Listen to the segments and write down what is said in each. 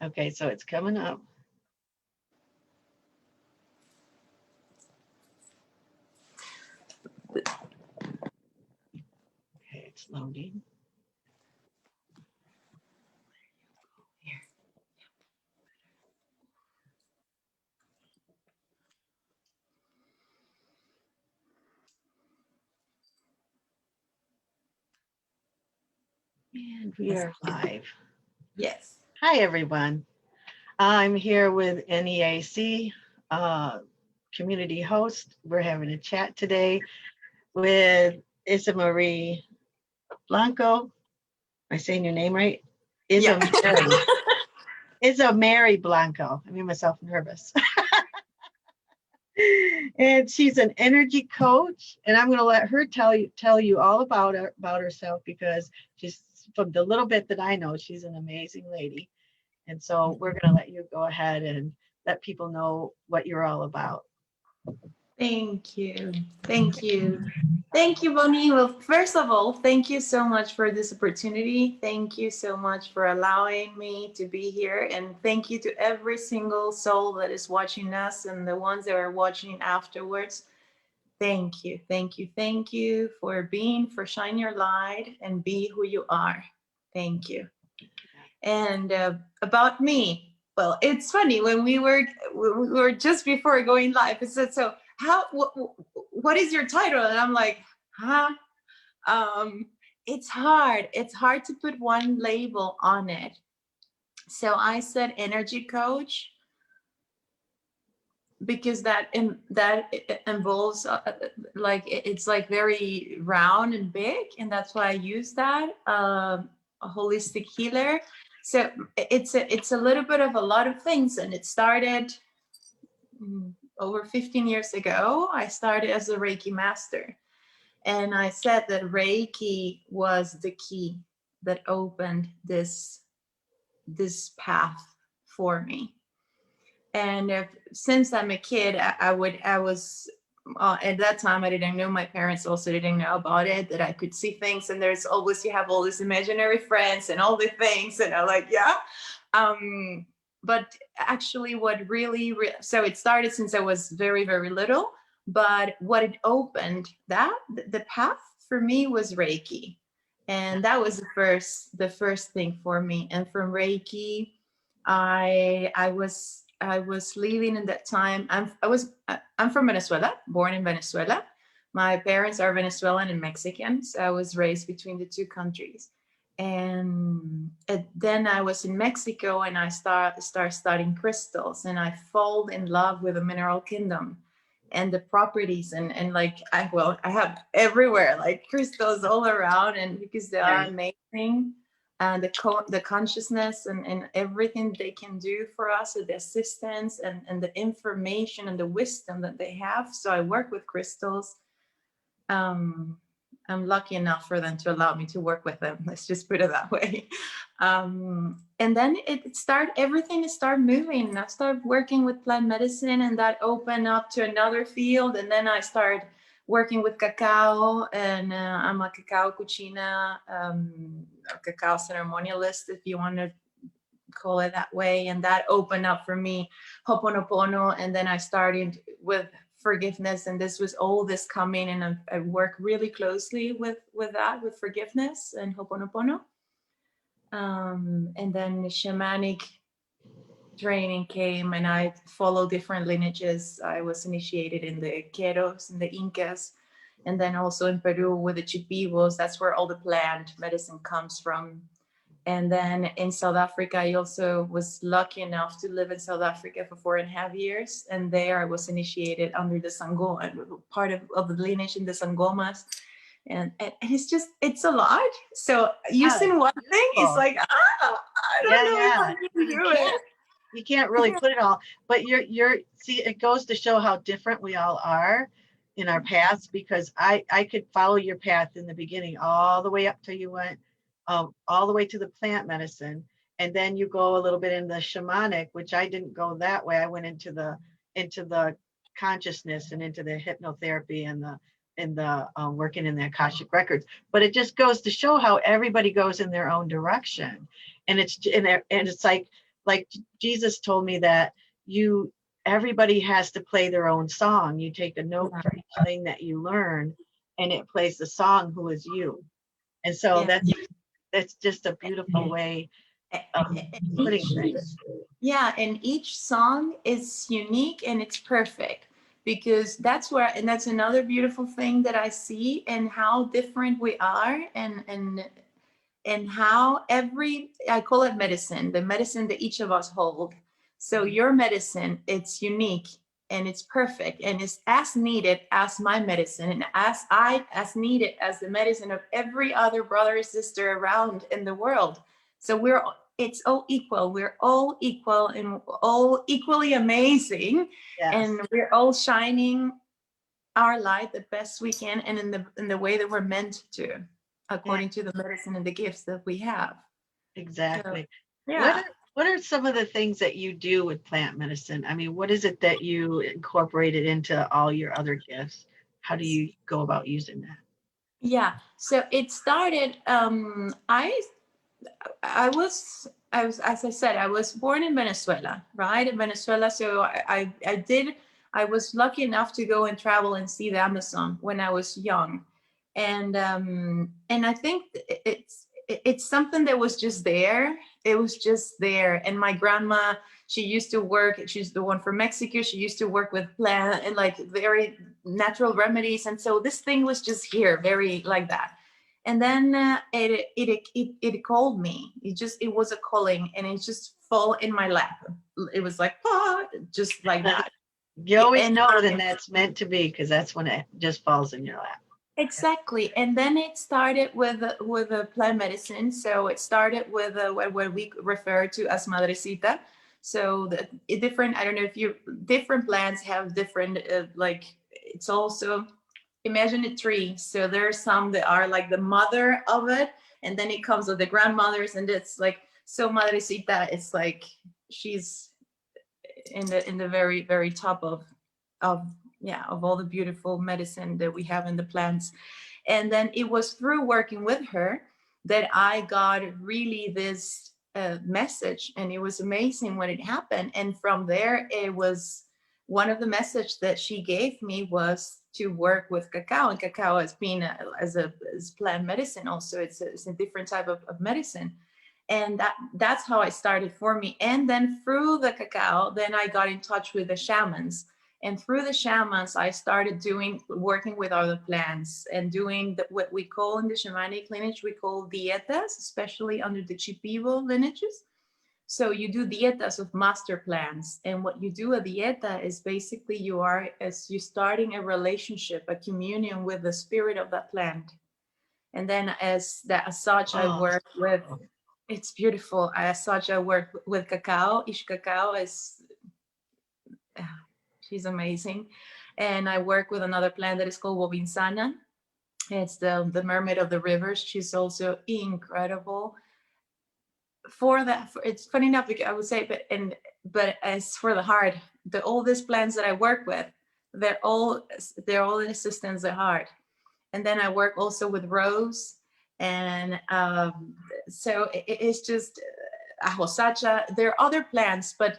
Okay, so it's coming up. Okay, it's loading. Here. And we are live. Yes. Hi, everyone. I'm here with NEAC community host. We're having a chat today with Issa Blanco. Am I saying your name right? Yeah. Issa Mary Blanco. I made myself nervous. And she's an energy coach, and I'm going to let her tell you all about herself, because she's, from the little bit that I know, she's an amazing lady. And so we're going to let you go ahead and let people know what you're all about. Thank you. Thank you. Thank you, Bonnie. Well, first of all, thank you so much for this opportunity. Thank you so much for allowing me to be here. And thank you to every single soul that is watching us and the ones that are watching afterwards. Thank you. Thank you. Thank you for shine your light and be who you are. Thank you. And about me, well, it's funny, when we were just before going live, it said, so what is your title? And I'm like, huh? It's hard to put one label on it. So I said energy coach, because that involves like, it's like very round and big, and that's why I use that. A holistic healer. So it's a little bit of a lot of things, and it started over 15 years ago. I started as a Reiki master, and I said that Reiki was the key that opened this path for me. And since I'm a kid, I was at that time, I didn't know, my parents also didn't know about it, that I could see things. And there's always, you have all these imaginary friends and all the things, and I'm like, yeah. But actually what really, so it started since I was very, very little, but what it opened, the path for me was Reiki. And that was the first thing for me. And from Reiki, I was living in that time. I'm from Venezuela, born in Venezuela. My parents are Venezuelan and Mexican, so I was raised between the two countries. And then I was in Mexico, and I start studying crystals, and I fall in love with the mineral kingdom and the properties, and like I have everywhere, like crystals all around, and because they are amazing. And the consciousness and everything they can do for us, the assistance and the information and the wisdom that they have. So I work with crystals. I'm lucky enough for them to allow me to work with them. Let's just put it that way. And then everything started moving. And I started working with plant medicine, and that opened up to another field. And then I started working with cacao, and I'm a cacao cucina, a cacao ceremonialist, if you want to call it that way. And that opened up for me Ho'oponopono. And then I started with forgiveness, and this was all this coming, and I work really closely with that, with forgiveness and Ho'oponopono. And then the shamanic training came, and I followed different lineages. I was initiated in the Queros and the Incas, and then also in Peru with the Chipivos. That's where all the plant medicine comes from. And then in South Africa, I also was lucky enough to live in South Africa for 4.5 years. And there I was initiated under the Sangoma, part of the lineage in the Sangomas. And it's a lot. So using one thing is like, I don't know if I can do it. You can't really put it all, but see, it goes to show how different we all are in our paths, because I could follow your path in the beginning all the way up till you went all the way to the plant medicine, and then you go a little bit in the shamanic, which I didn't go that way. I went into the consciousness and into the hypnotherapy and the working in the Akashic records. But it just goes to show how everybody goes in their own direction, and it's like like Jesus told me that everybody has to play their own song. You take a note for each thing that you learn, and it plays the song who is you. And so Yeah. that's just a beautiful way of putting things. Yeah, and each song is unique and it's perfect, because that's where, and that's another beautiful thing that I see, and how different we are, and how I call it medicine, the medicine that each of us hold. So your medicine, it's unique and it's perfect and it's as needed as my medicine, and as needed as the medicine of every other brother or sister around in the world. So it's all equal. We're all equal and all equally amazing. Yes. And we're all shining our light the best we can, and in the way that we're meant to, according to the medicine and the gifts that we have. Exactly. So, yeah. What are some of the things that you do with plant medicine? I mean, what is it that you incorporated into all your other gifts? How do you go about using that? Yeah. So it started, I was, as I said, I was born in Venezuela, right? In Venezuela. So I was lucky enough to go and travel and see the Amazon when I was young. And I think it's something that was just there. It was just there. And my grandma, she used to work, she's the one from Mexico. She used to work with plant and like very natural remedies. And so this thing was just here, very like that. And then it called me. It was a calling, and it just fell in my lap. It was like, just like that. You always And know that that's meant to be, because that's when it just falls in your lap. exactly. And then it started with a plant medicine. So it started with what we refer to as madrecita. So different, I don't know if different plants have different, like, it's also, imagine a tree. So there are some that are like the mother of it, and then it comes with the grandmothers, and it's like, so madrecita, it's like she's in the very, very top of of all the beautiful medicine that we have in the plants. And then it was through working with her that I got really this message, and it was amazing when it happened. And from there, it was one of the message that she gave me was to work with cacao, and cacao has been as plant medicine also. It's a different type of medicine. And that's how it started for me. And then through the cacao, then I got in touch with the shamans. And through the shamans, I started working with other plants and doing what we call in the shamanic lineage, we call dietas, especially under the Chipivo lineages. So you do dietas of master plants. And what you do a dieta is basically you're starting a relationship, a communion with the spirit of that plant. And then as such, I work with, it's beautiful. As such, I work with cacao. Ish cacao is, she's amazing. And I work with another plant that is called Wobinsana. It's the mermaid of the rivers. She's also incredible. It's funny enough, because I would say, but as for the heart, the oldest plants that I work with, they're all in assistance the heart. And then I work also with rose, and so it's just ahosacha. There are other plants, but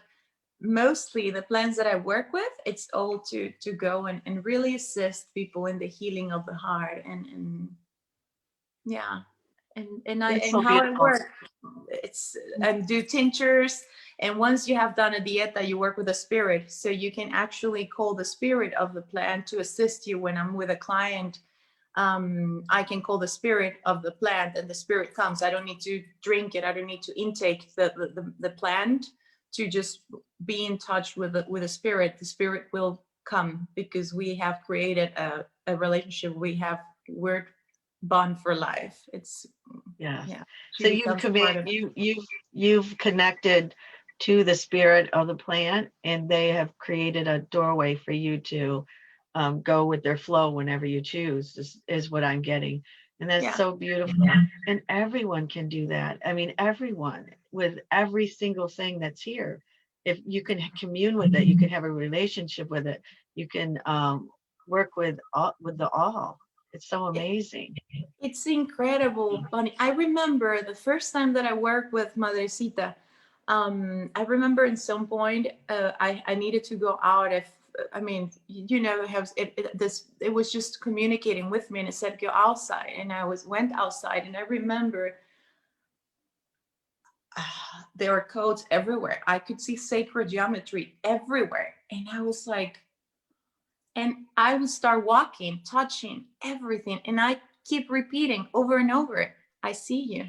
mostly the plants that I work with, it's all to go and really assist people in the healing of the heart, and yeah. And So how beautiful. I work, I do tinctures, and once you have done a dieta, you work with a spirit, so you can actually call the spirit of the plant to assist you. When I'm with a client, I can call the spirit of the plant, and the spirit comes. I don't need to drink it. I don't need to intake the plant to just be in touch with the spirit. The spirit will come because we have created a relationship. We're bond for life. It's yeah. She So you've connected to the spirit of the plant, and they have created a doorway for you to go with their flow whenever you choose, is what I'm getting. And that's so beautiful. And everyone can do that. I mean, everyone, with every single thing that's here. If you can commune with it, you can have a relationship with it. You can work with the all. It's so amazing. It's incredible, Bonnie. I remember the first time that I worked with Madrecita, I remember at some point I needed to go out. If I mean, it was just communicating with me, and it said go outside, and I went outside, and I remember there were codes everywhere. I could see sacred geometry everywhere, and I was like, and I would start walking, touching everything, and I keep repeating over and over, I see you.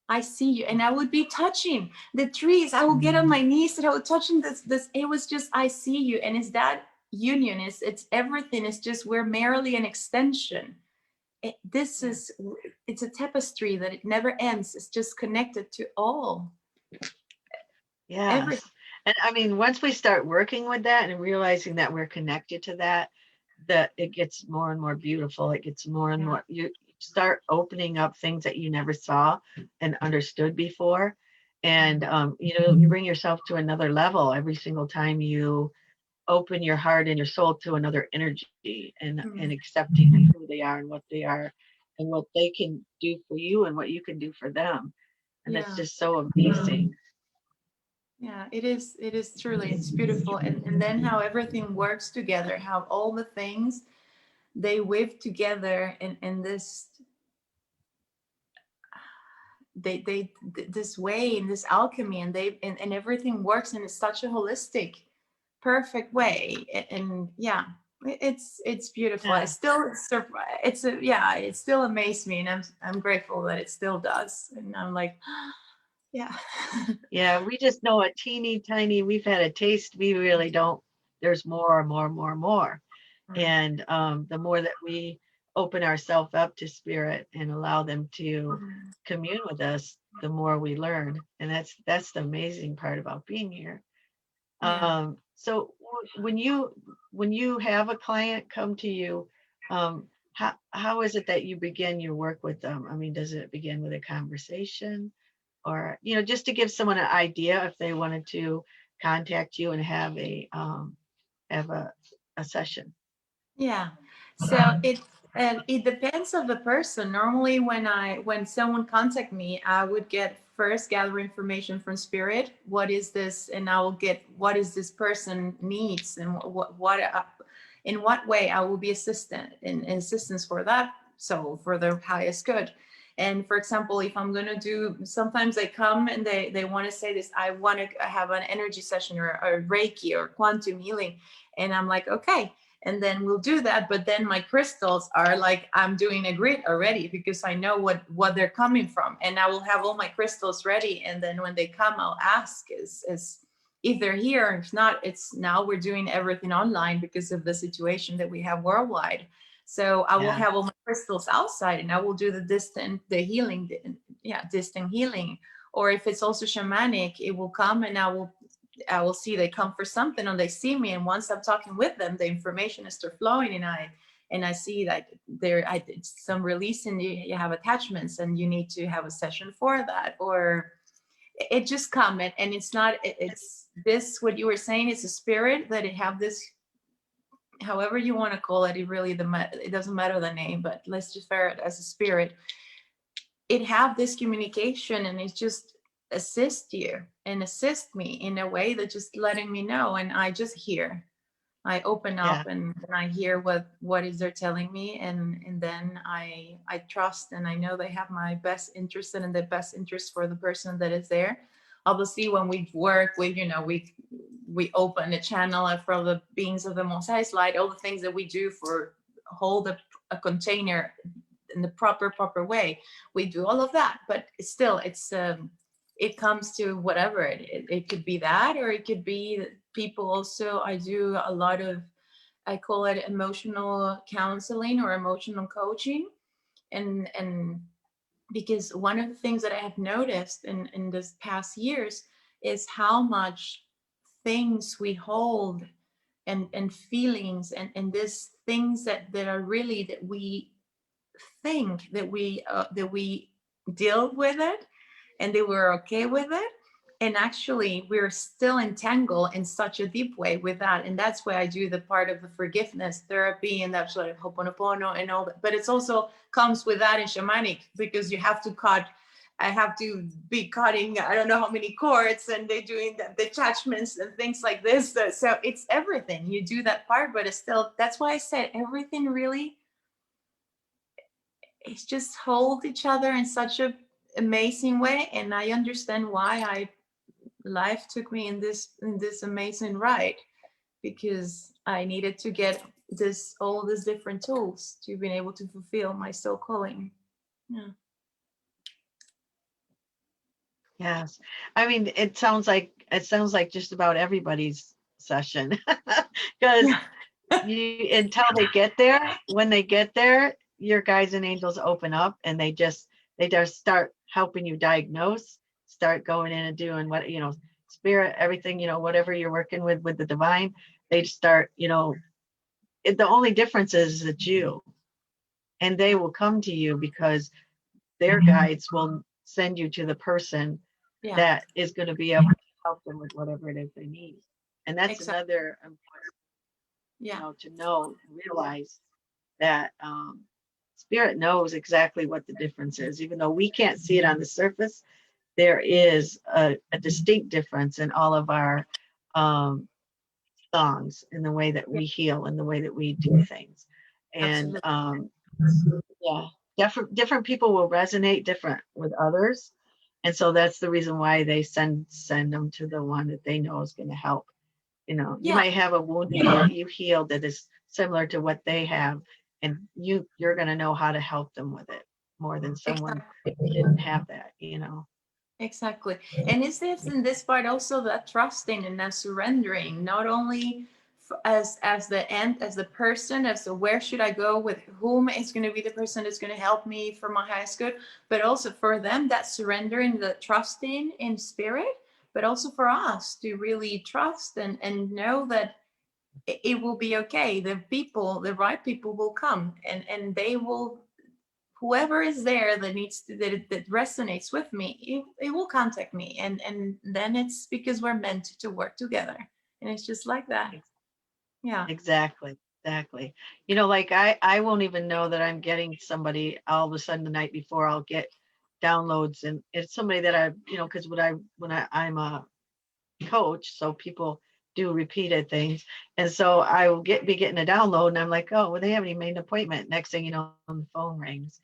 I see you. And I would be touching the trees. I would get on my knees and I would touching this. It was just, I see you. And it's that union, it's everything. It's just, we're merely an extension. It's a tapestry that it never ends. It's just connected to all. Yes. And I mean, once we start working with that and realizing that we're connected to that it gets more and more beautiful. It gets more and more, you start opening up things that you never saw and understood before. And, you bring yourself to another level every single time you open your heart and your soul to another energy and accepting who they are and what they are and what they can do for you and what you can do for them. And that's just so amazing. Yeah, it is truly, it's beautiful. And then how everything works together, how all the things they weave together in this this way, in this alchemy, and everything works in such a holistic, perfect way. And yeah, it's beautiful. Yeah. I still it still amazes me, and I'm grateful that it still does. And I'm like, yeah. Yeah, we just know a teeny tiny, we've had a taste. We really don't, there's more and more and more and more. And the more that we open ourselves up to spirit and allow them to commune with us, the more we learn. And that's the amazing part about being here. So when you have a client come to you, how is it that you begin your work with them? I mean, does it begin with a conversation? Or just to give someone an idea if they wanted to contact you and have a session. Yeah. So it depends of the person. Normally, when someone contact me, I would first gather information from spirit. What is this? And I will get what is this person needs, and in what way I will be assistance for that. So for their highest good. And for example, if I'm going to do, sometimes they come and they want to say this, I want to have an energy session or Reiki or quantum healing. And I'm like, okay. And then we'll do that. But then my crystals are like, I'm doing a grid already because I know what they're coming from. And I will have all my crystals ready. And then when they come, I'll ask is if they're here. If not, it's now we're doing everything online because of the situation that we have worldwide. So I will have all my crystals outside and I will do distant healing. Or if it's also shamanic, it will come and I will see they come for something or they see me. And once I'm talking with them, the information is still flowing and I see that it's some release and you have attachments and you need to have a session for that. Or it just come and it's this, what you were saying, it's a spirit that it have this, however you want to call it, it doesn't matter the name, but let's just refer it as a spirit. It have this communication and it just assist you and assist me in a way that just letting me know, and I just hear. I open up and I hear what is they're telling me, and then I trust and I know they have my best interest and the best interest for the person that is there. Obviously, when we work with, we open the channel for the beings of the Most High's light, all the things that we do for hold a container in the proper way. We do all of that, but still, it comes to whatever it could be that, or it could be people. Also, I do a lot of, I call it emotional counseling or emotional coaching, and because one of the things that I have noticed in this past years is how much things we hold and feelings and these things that are really that we think that we deal with it and they were okay with it, and actually we're still entangled in such a deep way with that. And that's why I do the part of the forgiveness therapy and that sort of ho'oponopono and all that. But it's also comes with that in shamanic, because you have to cut I have to be cutting, I don't know how many cords, and they're doing the attachments and things like this. So it's everything. You do that part, but it's still, that's why I said everything really, it's just hold each other in such a amazing way. And I understand why life took me in this amazing ride, because I needed to get all these different tools to be able to fulfill my soul calling. Yeah. Yes. I mean, it sounds like just about everybody's session. Because you, until they get there, when they get there, your guides and angels open up and they just start helping you diagnose, start going in and doing what, spirit, everything, whatever you're working with the divine, they start, the only difference is that you, and they will come to you because their guides will send you to the person Yeah. that is going to be able to help them with whatever it is they need. And that's Exactly. another important, to realize that spirit knows exactly what the difference is. Even though we can't see it on the surface, there is a distinct difference in all of our songs, in the way that we heal, in the way that we do things. And yeah, different people will resonate different with others. And so that's the reason why they send them to the one that they know is going to help. You might have a wound that you healed that is similar to what they have, and you're going to know how to help them with it more than someone that didn't have that. Exactly. And is this in this part also that trusting and that surrendering, not only as the end, as the person, as the where should I go, with whom is going to be the person that's going to help me for my highest good, but also for them, that surrendering, the trusting in spirit, but also for us to really trust and know that it will be okay. The right people will come, and they will, whoever is there that needs to, that resonates with me, it will contact me, and then it's because we're meant to work together, and it's just like that. Yeah. Exactly. Like I won't even know that I'm getting somebody all of a sudden the night before. I'll get downloads, and it's somebody that because I'm a coach, so people do repeated things, and so I will be getting a download, and I'm like, oh, well, they haven't even made an appointment. Next thing you know, the phone rings.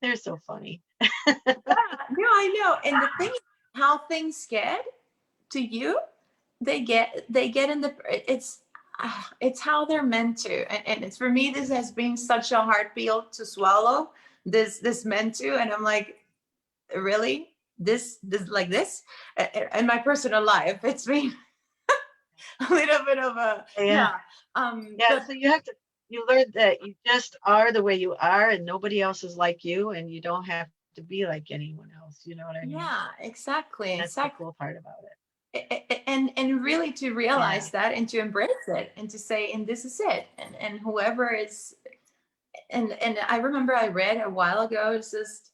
They're so funny. Yeah, no, I know. And the thing is, how things get to you, they get in the, it's how they're meant to, and it's, for me, this has been such a hard pill to swallow, this meant to, and I'm like, really, this like this. In my personal life, it's been a little bit of a, Yeah. yeah. Yeah, But so you learn that you just are the way you are, and nobody else is like you, and you don't have to be like anyone else. You know what I mean? yeah, exactly, That's the exactly. cool part about it. And really to Yeah. realize that, and to embrace it, and to say, and this is it, and whoever is, and I remember I read a while ago, it's just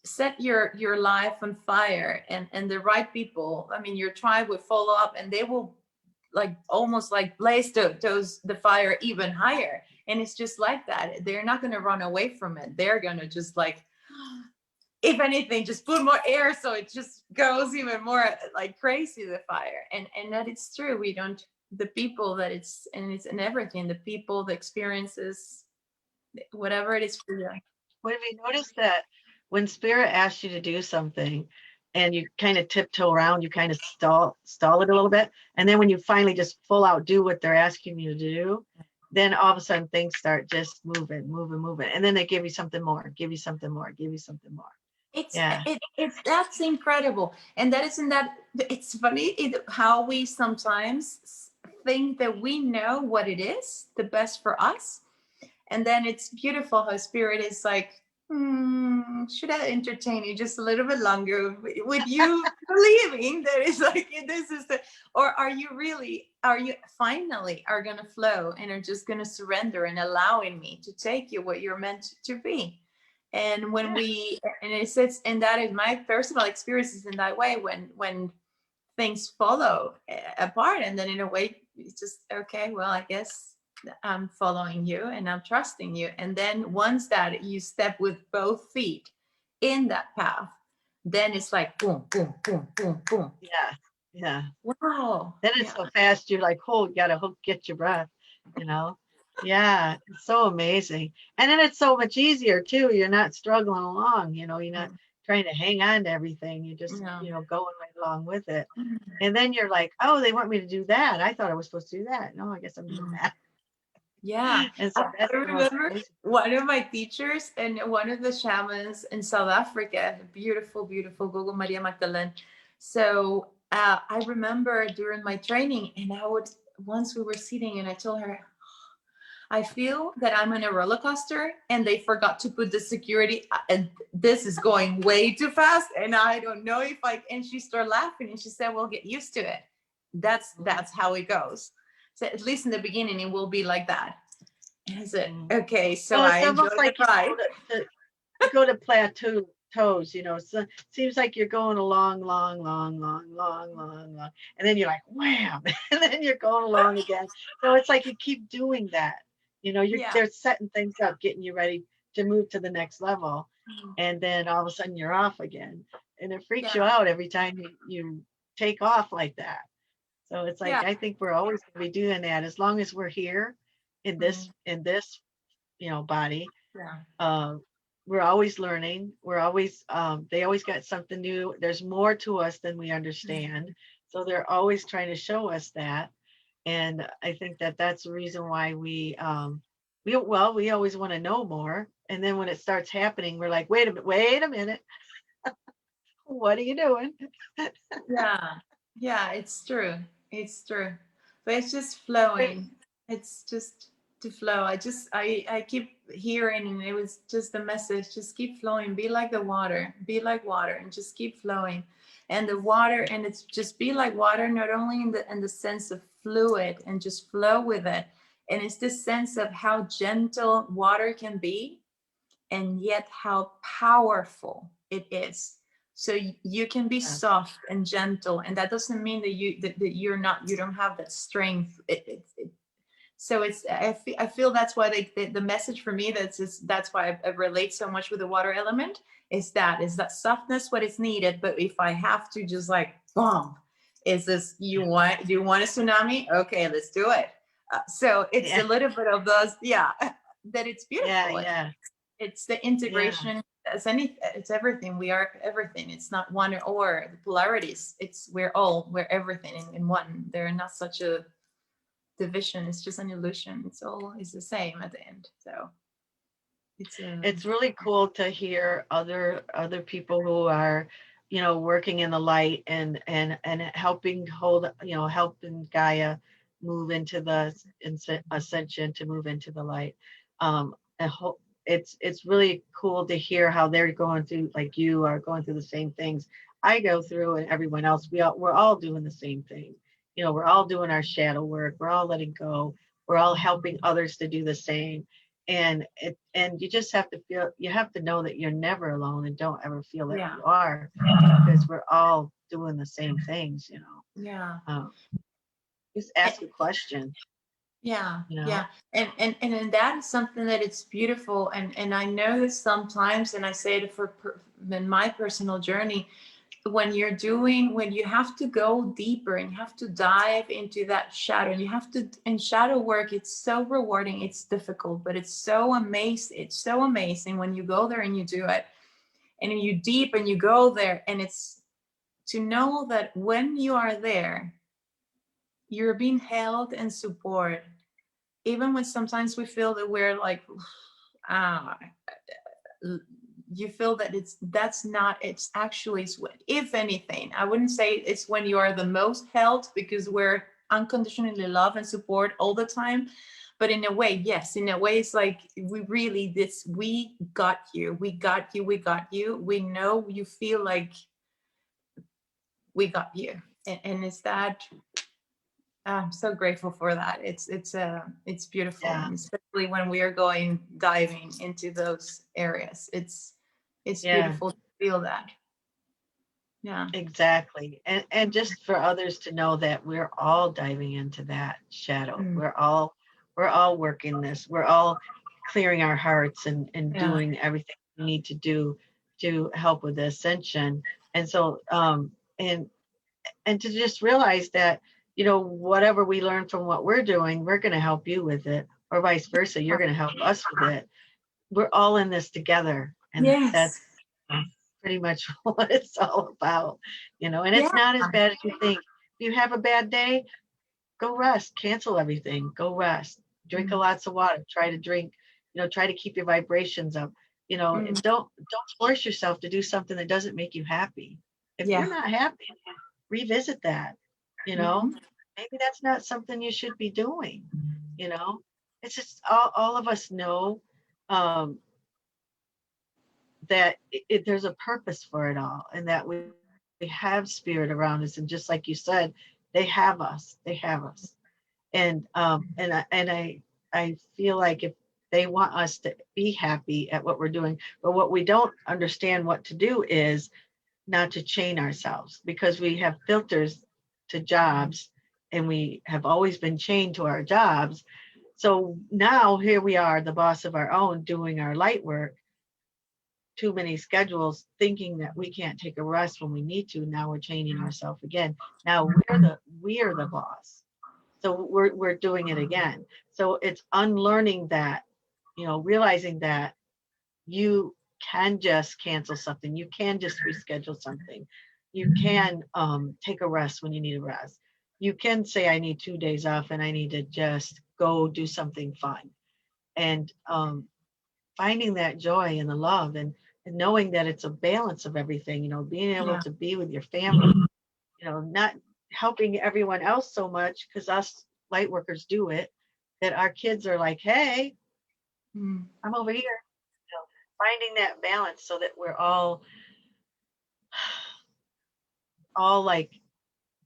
set your life on fire, and the right people, I mean, your tribe will follow up, and they will, like, almost like blaze the fire even higher. And it's just like that, they're not going to run away from it, they're going to just, like, if anything, just put more air, so it just goes even more like crazy, the fire. And that it's true, we don't, the people that it's in everything, the people, the experiences, whatever it is for you. What have you noticed that when spirit asks you to do something and you kind of tiptoe around, you kind of stall it a little bit, and then when you finally just full out do what they're asking you to do, then all of a sudden things start just moving, and then they give you something more, give you something more, give you something more. Yeah. It's that's incredible. And that isn't that, it's funny, how we sometimes think that we know what it is the best for us, and then it's beautiful how spirit is like, should I entertain you just a little bit longer, with you believing that it's like, this is the, or are you finally are gonna flow, and are just gonna surrender and allowing me to take you what you're meant to be. And when we, and it sits, and that is my personal experiences in that way, when things follow apart, and then in a way it's just, okay, well, I guess I'm following you and I'm trusting you. And then once that you step with both feet in that path, then it's like boom, boom, boom, boom, boom. Yeah. Yeah. Wow. Then it's Yeah. so fast, you're like, oh, you gotta get your breath, you know? Yeah, it's so amazing. And then it's so much easier too. You're not struggling along, you're not Mm, trying to hang on to everything. You're just, yeah. going right along with it. Mm, And then you're like, oh, they want me to do that. I thought I was supposed to do that. No, I guess I'm doing mm. that. Yeah, And so I that's the most remember amazing. one of my teachers and one of the shamans in South Africa, beautiful, beautiful Gogo Maria Magdalene. So I remember during my training, and once we were sitting, and I told her, I feel that I'm in a roller coaster and they forgot to put the security, and this is going way too fast. And I don't know if and she started laughing and she said, well, get used to it. That's how it goes. So at least in the beginning, it will be like that. And I said, Mhm. okay, so Well, I it's almost enjoyed the like ride. you go to plateaus, so seems like you're going along, long, long, long, long, long, long, and then you're like, wham, and then you're going along again. So it's like you keep doing that. Yeah. They're setting things up, getting you ready to move to the next level, Mm. and then all of a sudden you're off again, and it freaks you Yeah. out every time you take off like that. So it's like Yeah. I think we're always going to be doing that as long as we're here in this Mm. in this body. Yeah. uh, we're always learning. We're always, they always got something new. There's more to us than we understand. So they're always trying to show us that. And I think that that's the reason why we always want to know more. And then when it starts happening, we're like, wait a minute. What are you doing? Yeah. Yeah. It's true. It's true. But it's just Wait, flowing. It's just to flow. I keep hearing, and it was just a message, just keep flowing, be like the water, be like water, and just keep flowing. And the water, and it's just be like water, not only in the sense of fluid and just flow with it. And it's this sense of how gentle water can be, and yet how powerful it is. So you can be yes, soft and gentle, and that doesn't mean that you don't have that strength. So I feel that's why the message for me, that's why I relate so much with the water element, is that softness what is needed. But if I have to just like boom, is this yeah, do you want a tsunami? Okay, let's do it. So it's yeah, a little bit of those, yeah. That it's yeah, beautiful. yeah, It's the yeah. integration. It's everything. We are everything. It's not one or the polarities. We're everything in one. They're not such a division. It's just an illusion. It's all is the same at the end. So it's It's really cool to hear other people who are, working in the light and helping helping Gaia move into the ascension, to move into the light. I hope it's really cool to hear how they're going through, like you are going through the same things I go through, and everyone else. We're all doing the same thing. We're all doing our shadow work. We're all letting go. We're all helping others to do the same. And you just have to know that you're never alone, and don't ever feel that yeah, you are, because we're all doing the same things. yeah. Just ask a question. Yeah, you know yeah, and that is something that it's beautiful, and I know that sometimes, and I say it in my personal journey, when you have to go deeper and you have to dive into that shadow, and you have to, in shadow work, it's so rewarding, it's difficult, but it's so amazing when you go there and you do it, and you deep and you go there, and it's to know that when you are there, you're being held and supported, even when sometimes we feel that we're like, ah, you feel that it's actually, if anything, I wouldn't say it's when you are the most held, because we're unconditionally love and support all the time. But in a way, yes, in a way, it's like we got you, we got you, we got you. We know you feel like we got you. And it's that I'm so grateful for that. It's beautiful, yeah, and especially when we are going diving into those areas. It's yeah, beautiful to feel that. Yeah. exactly. And just for others to know that we're all diving into that shadow. Mm. We're all we're all working this. We're all clearing our hearts and Yeah. doing everything we need to do to help with the ascension. And so, and to just realize that, whatever we learn from what we're doing, we're going to help you with it, or vice versa. You're going to help us with it. We're all in this together. And that's Yes. pretty much what it's all about, and Yeah. it's not as bad as you think. If you have a bad day, go rest, cancel everything, go rest, drink a Mm. lots of water, try to drink, try to keep your vibrations up, Mm. and don't force yourself to do something that doesn't make you happy. If you're Yeah. not happy, revisit that, you know, Mhm. maybe that's not something you should be doing, you know, it's just all of us know, um, that there's a purpose for it all, and that we have spirit around us. And just like you said, they have us. And I feel like if they want us to be happy at what we're doing, but what we don't understand what to do is not to chain ourselves, because we have filters to jobs, and we have always been chained to our jobs. So now here we are, the boss of our own, doing our light work, too many schedules, thinking that we can't take a rest when we need to. Now we're chaining ourselves again. Now we're the boss. So we're doing it again. So it's unlearning that, realizing that you can just cancel something. You can just reschedule something. You can take a rest when you need a rest. You can say, I need 2 days off and I need to just go do something fun. And finding that joy and the love, and knowing that it's a balance of everything, being able Yeah. to be with your family, not helping everyone else so much, because us light workers do it, that our kids are like, hey, Mm. I'm over here. Finding that balance so that we're all like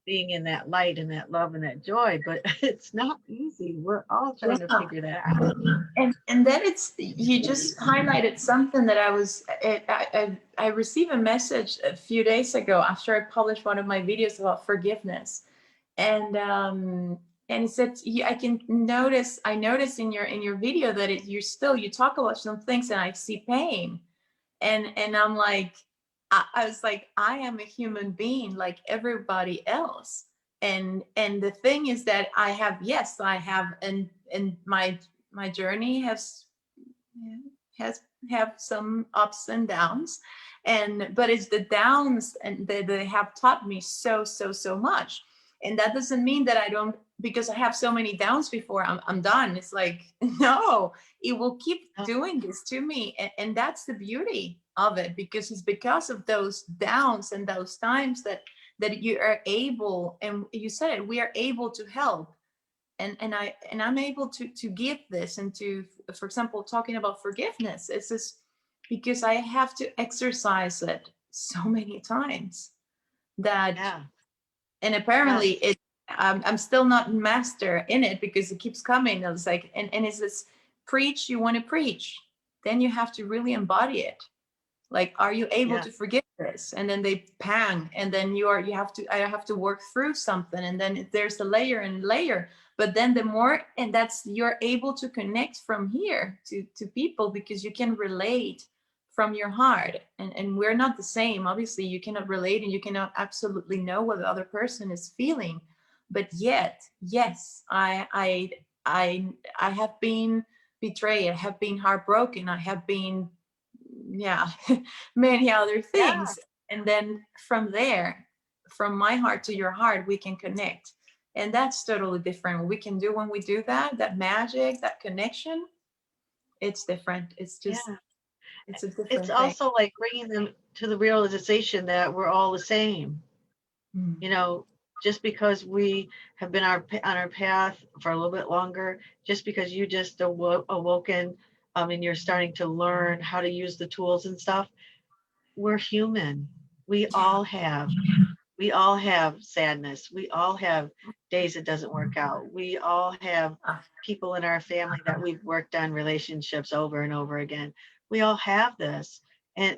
being in that light and that love and that joy, but it's not easy. We're all trying to Yeah. figure that out. And then it's, you just highlighted something that I received a message a few days ago after I published one of my videos about forgiveness. And he said, I noticed in your video that you talk about some things and I see pain. And I'm like, I was like, I am a human being like everybody else. And the thing is that I have, and my journey has have some ups and downs, but it's the downs and they have taught me so much. And that doesn't mean that I don't, because I have so many downs before I'm done. It's like, no, it will keep Oh, doing this to me. And that's the beauty of it, because it's because of those downs and those times that you are able, and you said it, we are able to help. And I'm able to give this, and to, for example, talking about forgiveness, it's just because I have to exercise it so many times that, yeah, and apparently yes, I'm still not master in it, because it keeps coming. It's like, and it's this, preach, you want to preach, then you have to really embody it. Like, are you able yeah, to forgive this? And then they pang, and then I have to work through something, and then there's the layer and layer. But then the more, and that's, you're able to connect from here to people, because you can relate from your heart. And we're not the same, obviously. You cannot relate, and you cannot absolutely know what the other person is feeling. But yet, yes, I have been betrayed, I have been heartbroken, I have been, yeah, many other yeah, things. And then from there, from my heart to your heart, we can connect. And that's totally different. What we can do when we do that magic, that connection, it's different. It's just, yeah. it's a It's different thing. also like bringing them to the realization that we're all the same. Mm. You know, just because we have been on our path for a little bit longer, just because you just awoken, and you're starting to learn how to use the tools and stuff, we're human. We Yeah. all have. We all have sadness. We all have days it doesn't work out. We all have people in our family that we've worked on relationships over and over again. We all have this. And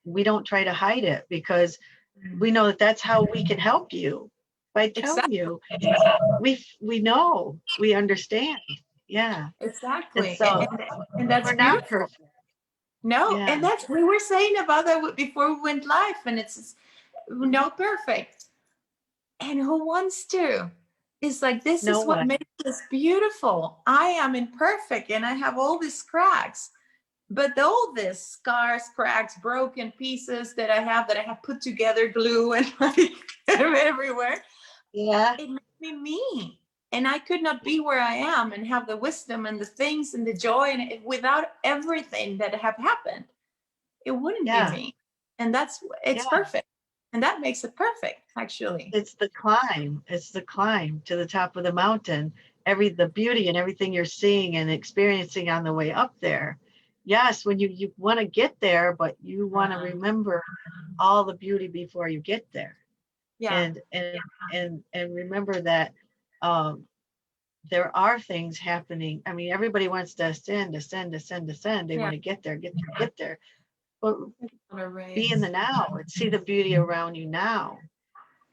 we don't try to hide it, because Mm. we know that that's how we can help you. by telling Exactly. you. We know, we understand. Yeah. And Exactly. so And that's we're not beautiful. perfect. No, and Yeah. that's we were saying about that before we went live, and it's no perfect. And who wants to? It's like this No is what one. makes us beautiful. I am imperfect and I have all these cracks, but all these scars, cracks, broken pieces that I have put together, glue and like everywhere, Yeah. it makes me me. And I could not be where I am and have the wisdom and the things and the joy and without everything that have happened. It wouldn't be Yeah. me. And that's it's Yeah. perfect. And that makes it perfect, actually. It's the climb. It's the climb to the top of the mountain. The beauty and everything you're seeing and experiencing on the way up there. Yes, when you want to get there, but you want to remember all the beauty before you get there. Yeah. And remember that um, there are things happening. I mean, everybody wants to ascend, ascend, ascend, ascend. They Yeah. want to get there, get there, get there. But On a be in race. the now and see the beauty around you now,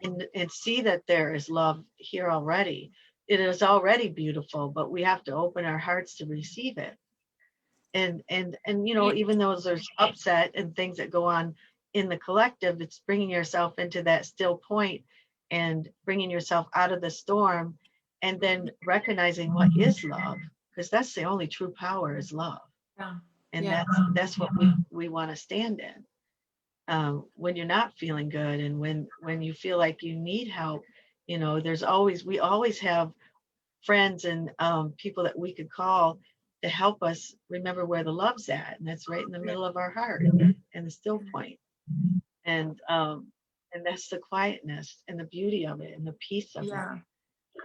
and see that there is love here already. It is already beautiful, but we have to open our hearts to receive it. And even though there's upset and things that go on in the collective, it's bringing yourself into that still point and bringing yourself out of the storm, and then recognizing what is love, because that's the only true power is love. Yeah. And Yeah. that's what we want to stand in. When you're not feeling good, and when you feel like you need help, we always have friends and people that we could call to help us remember where the love's at, and that's right in the Yeah. middle of our heart and the still point. And that's the quietness and the beauty of it and the peace of it. Yeah.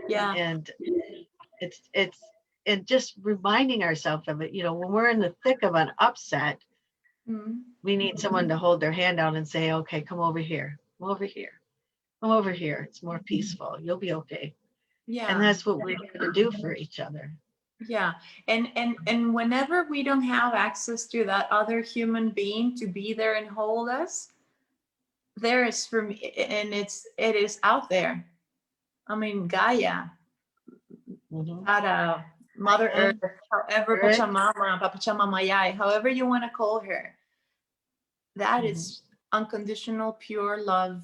Yeah. And it's and just reminding ourselves of it, when we're in the thick of an upset, Mm. we need someone to hold their hand out and say, okay, come over here, come over here, come over here, it's more peaceful, you'll be okay. And Yeah. that's what we're here to do for each other. Yeah. And whenever we don't have access to that other human being to be there and hold us, there is for me, and it is out there. I mean, Gaia, Mm-hmm. Tara, Mother Yeah. Earth, however, Good. Pachamama, Pachamama Yai, however you want to call her, that Mm-hmm. is unconditional, pure love,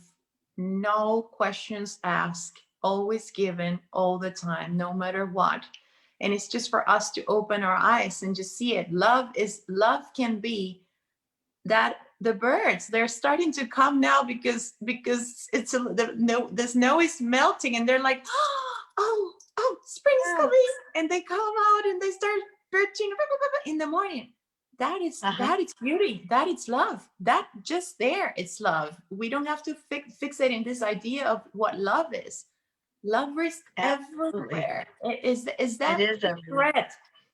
no questions asked, always given, all the time, no matter what. And it's just for us to open our eyes and just see it. Love can be that the birds they're starting to come now because the snow is melting and they're like, oh, spring is Yeah. coming, and they come out and they start perching in the morning. that is Uh-huh. that is beauty, that is love, that just there, it's love. We don't have to fixate in this idea of what love is. Love is Absolutely. everywhere. Is It that is everywhere. thread,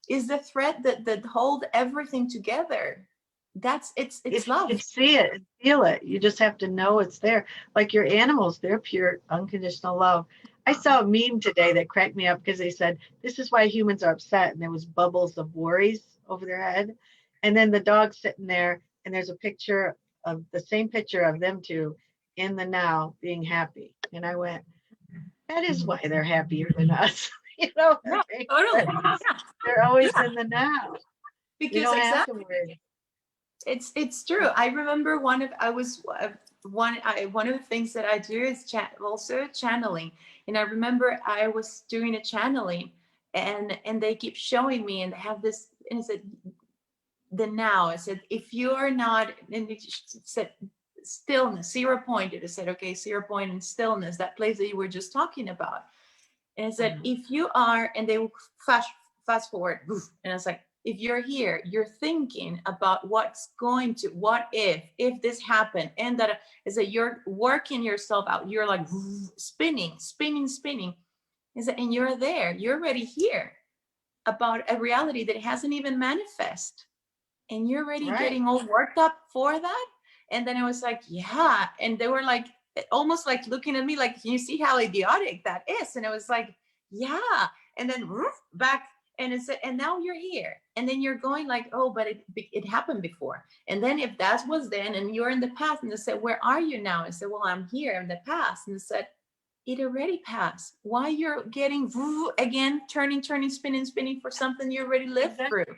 is the thread that hold everything together. That's it's If you love. could see it and feel it, you just have to know it's there. Like your animals, they're pure unconditional love. I saw a meme today that cracked me up because they said this is why humans are upset, and there was bubbles of worries over their head, and then the dog's sitting there, and there's a picture of the same picture of them two in the now being happy, and I went, that is why they're happier than us. Yeah, That makes totally. sense. Yeah, They're always yeah. in the now. We Because don't have to exactly, worry. it's true. I remember one of the things that I do is also channeling. And I remember I was doing a channeling, and they keep showing me, and they have this, and it said the now. I said, if you are not, and it said stillness, 0 point. It said, okay, 0 point in stillness, that place that you were just talking about. And I said, Mhm. if you are, and they will fast forward, and I was like, if you're here, you're thinking about what if this happened, and that is that you're working yourself out. You're like spinning, spinning, spinning. Is that, and you're there, you're already here about a reality that hasn't even manifest, and you're already Right. getting all worked up for that. And then I was like, yeah. And they were like, almost like looking at me like, can you see how idiotic that is? And I was like, yeah. And then back, and it's, and now you're here, and then you're going like, oh, but it happened before. And then if that was then, and you're in the past, and they said, where are you now? I said, well, I'm here in the past. And they said, it already passed. Why you're getting again, turning, spinning for something you already lived Exactly. through?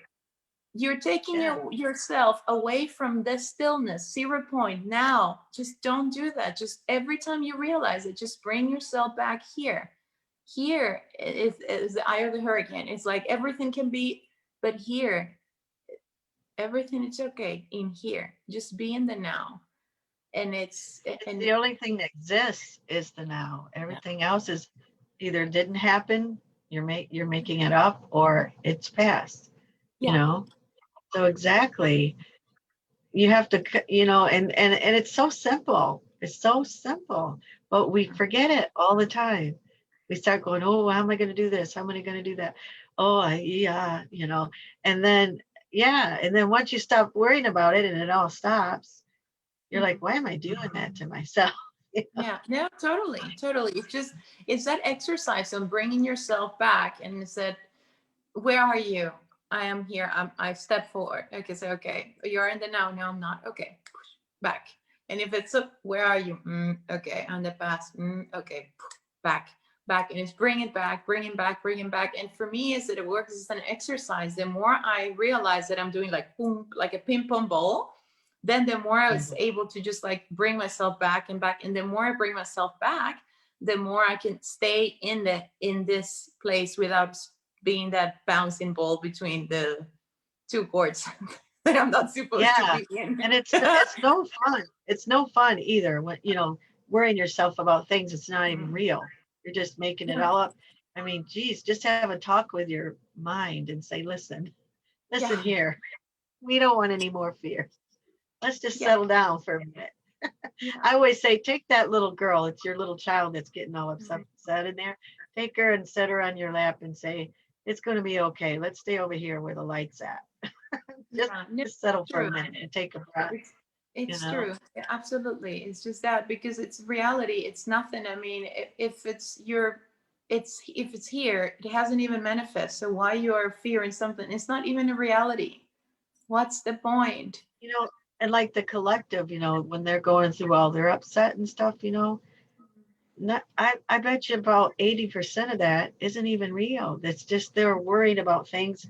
You're taking Yeah. yourself away from the stillness, 0 point. Now, just don't do that. Just every time you realize it, just bring yourself back here. Here is the eye of the hurricane. It's like everything can be, but here, everything is okay in here. Just be in the now. And it's, and The only thing that exists is the now. yeah, Everything else is either didn't happen, you're making it up, or it's past, you yeah, know? So exactly, you have to, and it's so simple. It's so simple, but we forget it all the time. We start going, oh, how am I going to do this? How am I going to do that? Oh, yeah, and then, yeah. And then once you stop worrying about it and it all stops, you're like, why am I doing that to myself? yeah, no, totally. It's just, it's that exercise on bringing yourself back, and it said, where are you? I am here. I step forward. Okay, so okay, you're in the now. No, I'm not. Okay, back. And if it's up, where are you? Okay, on the past. Okay, back, and it's bring it back, bring it back. And for me, is that it works as an exercise. The more I realize that I'm doing like boom, like a ping pong ball, then the more I was able to just like bring myself back and back. And the more I bring myself back, the more I can stay in this place without being that bouncing ball between the two courts that I'm not supposed to Yeah. be in. And it's no fun. It's no fun either when, worrying yourself about things that's not even real. You're just making it Yeah, all up. I mean, geez, just have a talk with your mind and say, listen yeah, here. We don't want any more fear. Let's just yeah, settle down for a minute. yeah. I always say, take that little girl. It's your little child that's getting all upset in there. Take her and set her on your lap and say, it's going to be okay. Let's stay over here where the light's at. just, Yeah, no, just settle for a true. minute and take a breath, It's, you it's know? true. Yeah, absolutely. It's just that because it's reality. It's nothing. I mean, if it's your, it's if it's here, it hasn't even manifest. So why you are fearing something? It's not even a reality. What's the point? You know, and like the collective, when they're going through all their upset and stuff, I bet you about 80% of that isn't even real. That's just they're worried about things,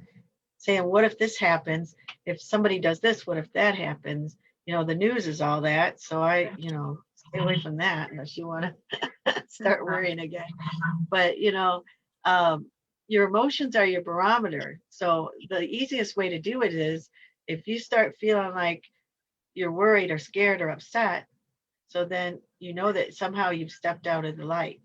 saying, what if this happens? If somebody does this, what if that happens? The news is all that. So stay away from that unless you want to start Yeah. worrying again. But, um, your emotions are your barometer. So the easiest way to do it is if you start feeling like you're worried or scared or upset, so then you know that somehow you've stepped out of the light.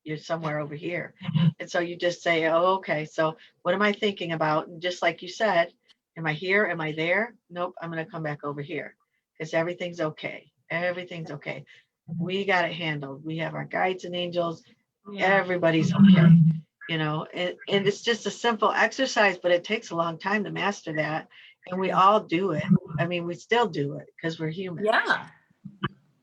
You're somewhere over here. And so you just say, oh, okay, so what am I thinking about? And just like you said, am I here? Am I there? Nope, I'm going to come back over here because everything's okay. Everything's okay. We got it handled. We have our guides and angels. Yeah. Everybody's okay. And it's just a simple exercise, but it takes a long time to master that. And we all do it. I mean, we still do it because we're human. Yeah,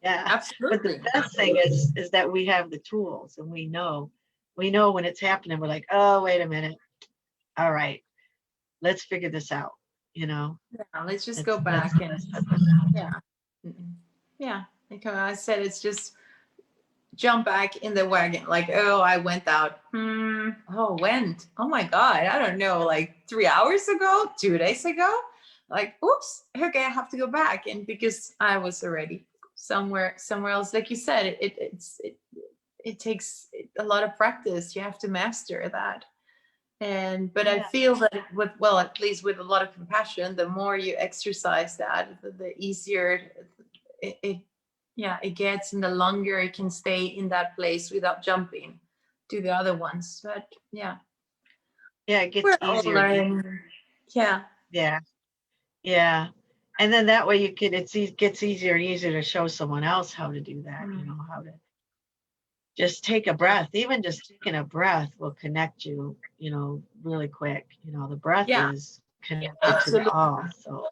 Yeah. But the absolutely. best thing is that we have the tools and we know when it's happening. We're like, oh, wait a minute. All right, let's figure this out. You know, Yeah, let's just go it's that's back and yeah. Yeah. Like I said, it's just jump back in the wagon. Like, oh, I went out. Oh, went. Oh my God. I don't know, like 3 hours ago, 2 days ago. Like, oops, okay, I have to go back. And because I was already somewhere else, like you said, it takes a lot of practice. You have to master that. And but I yeah, feel that with, well, at least with a lot of compassion, the more you exercise that, the easier it yeah, it gets, and the longer it can stay in that place without jumping to the other ones. But yeah, yeah. It gets we're all easier and easier. learning. Yeah, Yeah, yeah. And then that way gets easier and easier to show someone else how to do that. How to just take a breath. Even just taking a breath will connect you. Really quick. The breath yeah, is connected to the absolutely. all. So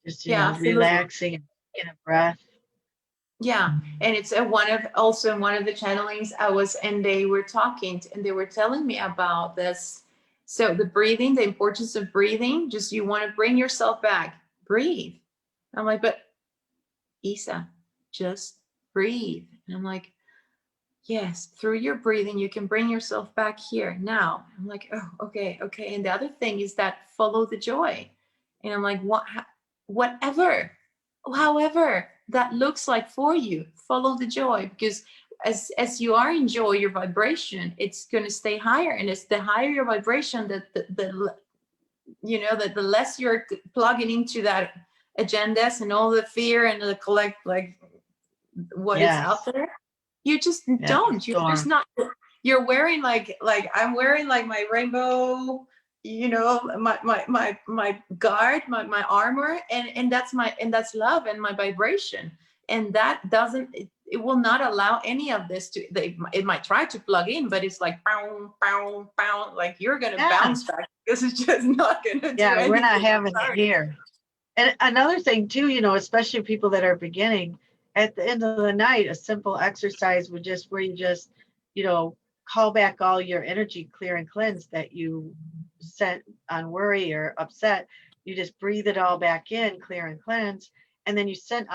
just Yeah, absolutely. relaxing and taking a breath. Yeah, and it's a one of also in one of the channelings I was, and they were talking and they were telling me about this. So the breathing, the importance of breathing. Just you want to bring yourself back, breathe. I'm like, but Issa, just breathe. And I'm like, yes, through your breathing, you can bring yourself back here. Now, I'm like, oh, okay, okay. And the other thing is that follow the joy. And I'm like, whatever, however that looks like for you, follow the joy, because as you are in joy, your vibration, it's going to stay higher. And it's the higher your vibration, the you know, that the less you're plugging into that agendas and all the fear and the collect, like what is out Yes. there. You just Yeah. don't, you're just Storm. not, you're wearing like I'm wearing like my rainbow, you know, my guard, my armor, and that's love and my vibration. And that doesn't, it will not allow any of this to, it might try to plug in, but it's like pound pound pound, like you're gonna Yeah. bounce back because it's just not gonna do Yeah. We're not anything. I'm having it sorry. here. And another thing too, you know, especially people that are beginning, at the end of the night, a simple exercise would just where you just, you know, call back all your energy, clear and cleanse that you sent on worry or upset. You just breathe it all back in, clear and cleanse, and then you send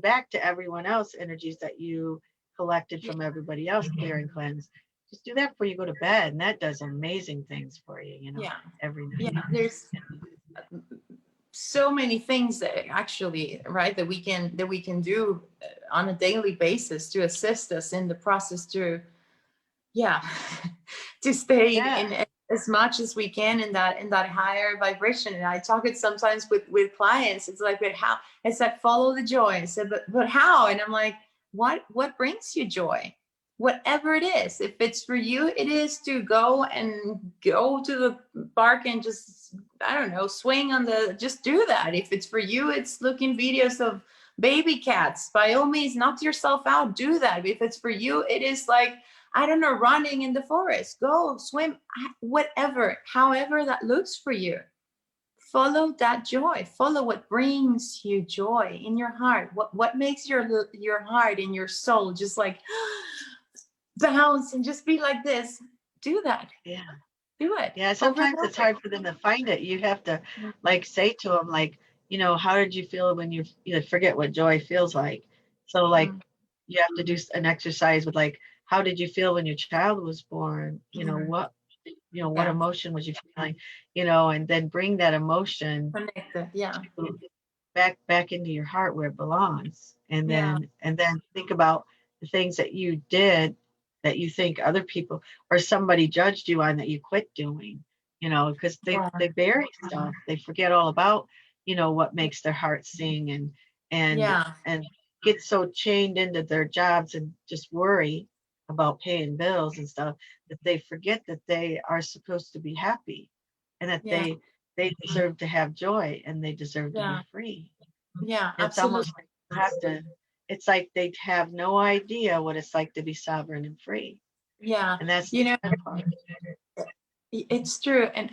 back to everyone else energies that you collected from everybody else, clear and cleanse. Just do that before you go to bed, and that does amazing things for you, you know, Yeah, every yeah, night. there's so many things that actually, right, that we can do on a daily basis to assist us in the process to, yeah, to stay Yeah. in as much as we can in that higher vibration. And I talk it sometimes with clients. It's like, but how? It's like, follow the joy. I said, but how? And I'm like, what brings you joy? Whatever it is. If it's for you, it is to go to the park and just, I don't know, swing on the, just do that. If it's for you, it's looking videos of baby cats. By all means, knock yourself out, do that. If it's for you, it is like, I don't know, running in the forest, go swim, whatever, however that looks for you. Follow that joy. Follow what brings you joy in your heart. What makes your heart and your soul just like bounce and just be like this. Do that. Yeah. Do it Yeah, over and sometimes it's over. hard for them to find it. You have to like say to them, like, you know, how did you feel when you forget what joy feels like? So like Mm, you have to do an exercise with like, how did you feel when your child was born? mm, What yeah, emotion was you feeling? You know, and then bring that emotion connected. Yeah, back into your heart where it belongs, and yeah, then think about the things that you did that you think other people or somebody judged you on that you quit doing, because they yeah, bury stuff, they forget all about what makes their heart sing, and yeah, and get so chained into their jobs and just worry about paying bills and stuff that they forget that they are supposed to be happy, and that yeah, they deserve to have joy, and they deserve to be yeah, free. yeah, It's absolutely. almost like you have to, it's like they have no idea what it's like to be sovereign and free. Yeah, And that's the you know, sad part. it's true. And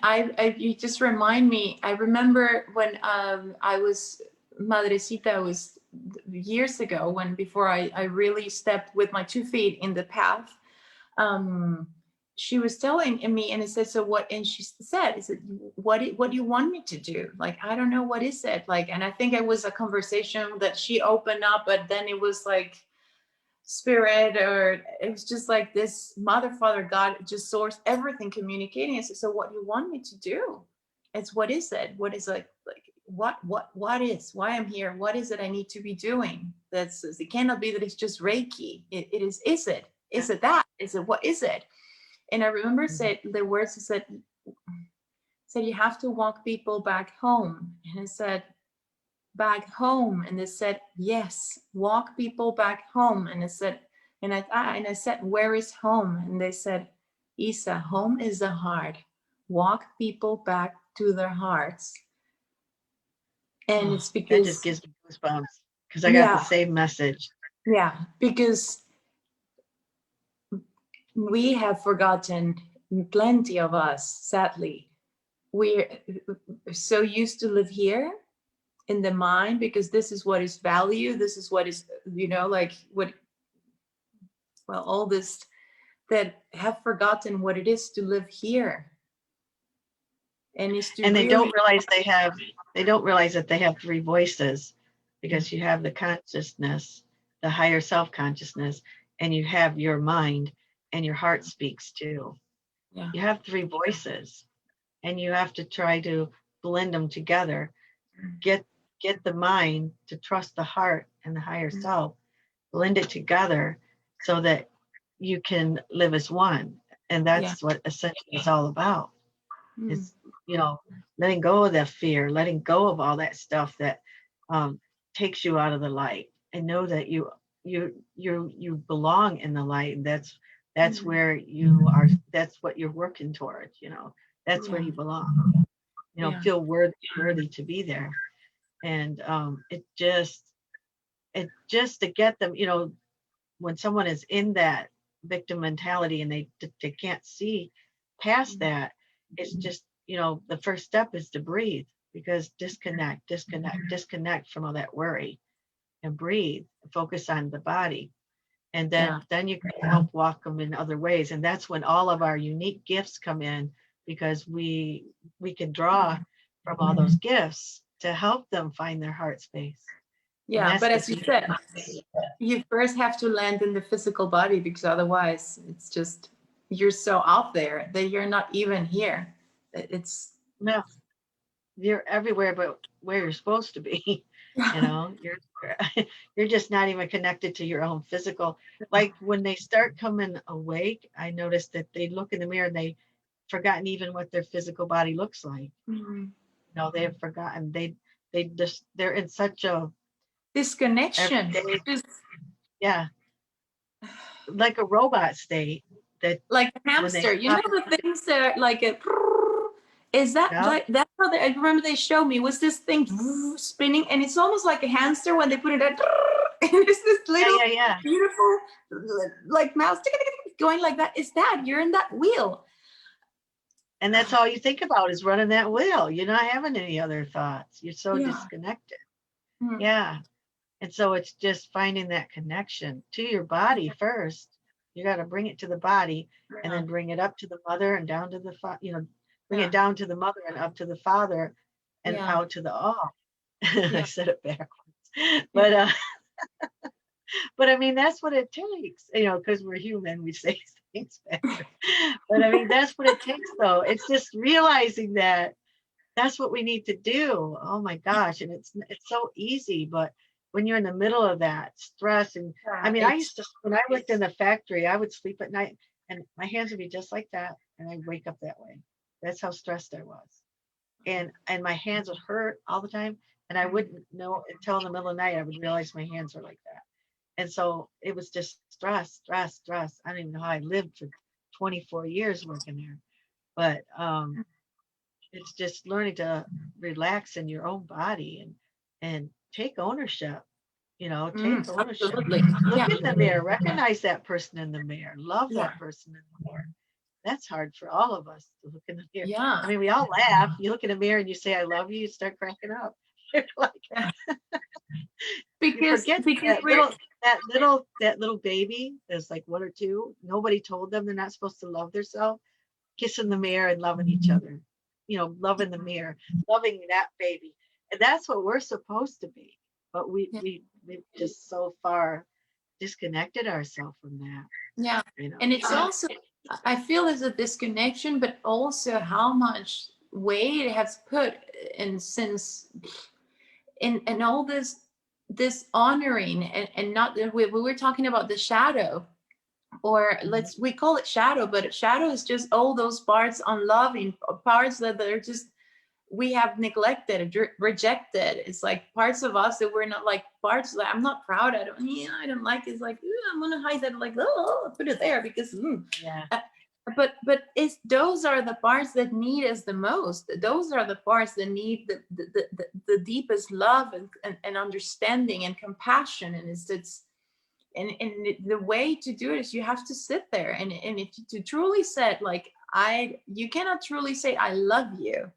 you just remind me, I remember when I was Madrecita, was years ago, when before I really stepped with my 2 feet in the path. um she was telling me, and it said, so what, and she said, is it, what do you want me to do? Like, I don't know, what is it like? And I think it was a conversation that she opened up, but then it was like spirit, or it was just like this mother, father, God, just source, everything communicating. I said, so what do you want me to do? It's, what is it, what is, like what is, why I'm here, what is it I need to be doing? That's, it cannot be that it's just Reiki. It is it, Yeah. is it that, is it, what is it? And I remember Mhm. said the words, he said you have to walk people back home. And I said, back home? And they said, yes, walk people back home. And I said, and I said, where is home? And they said, Issa, home is the heart. Walk people back to their hearts. And Oh, it's that just because, gives me goosebumps because I got the yeah, same message. yeah, because we have forgotten, plenty of us, sadly. We're so used to live here in the mind, because this is what is value, this is what is, like what, well, all this, that have forgotten what it is to live here, and is to And really, they don't realize that they have three voices, because you have the consciousness, the higher self consciousness, and you have your mind, and your heart speaks too. Yeah. You have three voices, and you have to try to blend them together. Get get the mind to trust the heart and the higher self, blend it together so that you can live as one. And Yeah. that's what ascension is all about. Mm. It's, you know, letting go of that fear, letting go of all that stuff that um, takes you out of the light, and know that you belong in the light. And that's Mm. where you are. That's what you're working towards. That's where Yeah. you belong. Yeah. Feel worthy to be there. And it just to get them, when someone is in that victim mentality, and they can't see past that, it's just, the first step is to breathe, because disconnect from all that worry, and breathe, focus on the body. And Yeah. then you can help walk them in other ways. And that's when all of our unique gifts come in, because we can draw from all those gifts to help them find their heart space. And Yeah. that's But the as you beauty. said, you first have to land in the physical body, because otherwise it's just, you're so out there that you're not even here. It's No, you're everywhere but where you're supposed to be. You're you're just not even connected to your own physical. Like when they start coming awake, I noticed that they look in the mirror and they've forgotten even what their physical body looks like. Mhm. They have forgotten. They're in such a Disconnection. everyday, Just yeah, like a robot state, that like a when they hamster. You know stop. the things that are like a, is that Yeah, like, that's how I remember they showed me, was this thing spinning, and it's almost like a hamster when they put it at and it's this yeah, little yeah, yeah. beautiful like mouse going like that. Is that you're in that wheel? And that's all you think about is running that wheel. You're not having any other thoughts. You're so Yeah. disconnected. Mm. Yeah. And so it's just finding that connection to your body first. You got to bring it to the body, and Yeah. then bring it up to the mother and down to the bring it Yeah. down to the mother and up to the father, and Yeah. out to the all. I Yeah. said it backwards. Yeah. But I mean, that's what it takes, because we're human, we say things backwards. But I mean, that's what it takes, though. It's just realizing that that's what we need to do. Oh my gosh. And it's so easy, but when you're in the middle of that stress, and I Yeah. mean, I It's used to, when I worked in the factory, I would sleep at night, and my hands would be just like that, and I'd wake up that way. That's how stressed I was. And my hands would hurt all the time, and I wouldn't know until in the middle of the night I would realize my hands were like that. And so it was just stress, stress, stress. I don't even know how I lived for 24 years working there. But it's just learning to relax in your own body, and take ownership. Take ownership. absolutely. Look Yeah. in the mirror, recognize that person in the mirror, love Yeah. that person in the mirror. That's hard for all of us to look in the mirror. Yeah. I mean, we all laugh. You look in the mirror and you say, I love you, you start cracking up. You're like, Yeah. you Because forget because that we're little baby that's like 1 or 2. Nobody told them they're not supposed to love themselves. Kissing the mirror and loving each other. Loving the mirror, loving that baby. And that's what we're supposed to be. But yeah. we've just so far disconnected ourselves from that. Yeah. And it's also, I feel there's a disconnection, but also how much weight it has put in, since in all this honoring, and not that we were talking about the shadow, or we call it shadow, but shadow is just all those parts, unloving parts that are just, we have neglected, rejected. It's like parts of us that we're not, like parts that I'm not proud of. I don't like. It's like, I'm gonna hide that. Like, oh, put it there because. Yeah. Uh, but it's, those are the parts that need us the most. Those are the parts that need the deepest love, and understanding and compassion. And it's and the way to do it is you have to sit there, and if to truly say, like, you cannot truly say I love you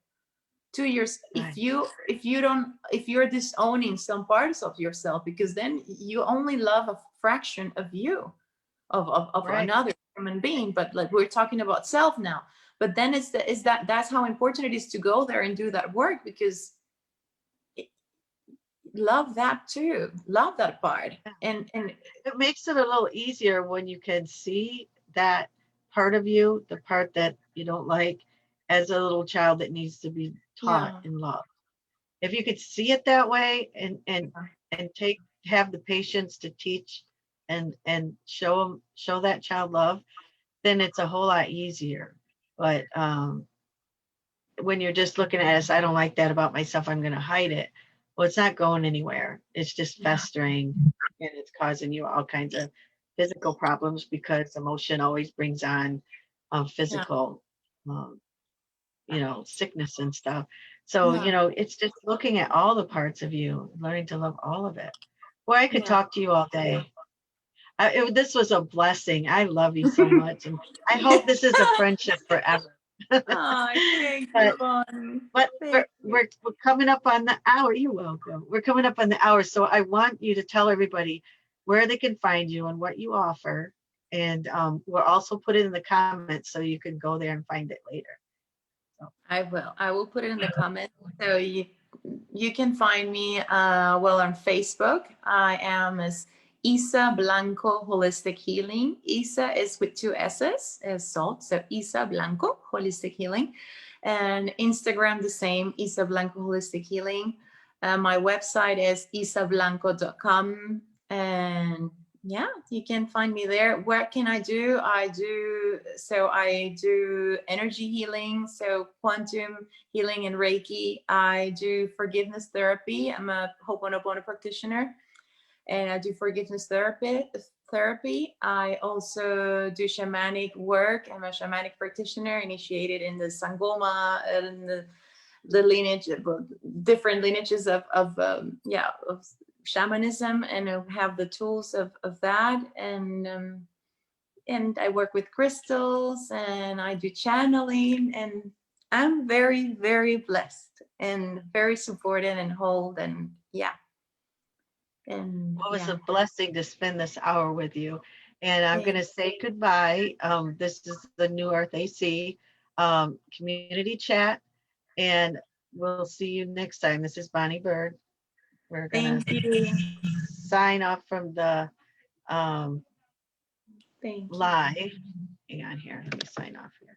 to your, Right. if you're disowning some parts of yourself, because then you only love a fraction of you, of Right. another human being. But like, we're talking about self now. But then that's how important it is to go there and do that work, because love that too. Love that part. And It makes it a little easier when you can see that part of you, the part that you don't like, as a little child that needs to be taught yeah, and loved. If you could see it that way and take have the patience to teach and show that child love, then it's a whole lot easier. But when you're just looking at us, I don't like that about myself, I'm going to hide it. Well, it's not going anywhere. It's just yeah, festering and it's causing you all kinds of physical problems because emotion always brings on yeah, physical, um, sickness and stuff. So, yeah, it's just looking at all the parts of you, learning to love all of it. Boy, I could yeah. talk to you all day. This was a blessing. I love you so much. And I hope this is a friendship forever. Oh, thank you, But Bonnie. But Thank you. we're coming up on the hour. You're welcome. We're coming up on the hour, so I want you to tell everybody where they can find you and what you offer, and we'll also put it in the comments so you can go there and find it later. So, I will. I will put it in the comments. So you can find me well on Facebook. I am as Issa Blanco Holistic Healing. Issa is with two S's as salt. So Issa Blanco Holistic Healing. And Instagram the same, Issa Blanco Holistic Healing. My website is isablanco.com. And yeah, you can find me there. What can I do? I do energy healing, so quantum healing and Reiki. I do forgiveness therapy. I'm a Ho'oponopono practitioner, and I do forgiveness therapy. I also do shamanic work. I'm a shamanic practitioner initiated in the Sangoma and the lineage, different lineages of shamanism, and I have the tools of that. And I work with crystals and I do channeling, and I'm very, very blessed and very supported and hold, and yeah. And well, it was yeah. a blessing to spend this hour with you, and I'm going Thank, to say goodbye. This is the New Earth AC community chat, and we'll see you next time. This is Bonnie Burd. We're gonna thank you. sign off from the um, Thank you. live. Hang on here. Let me sign off here.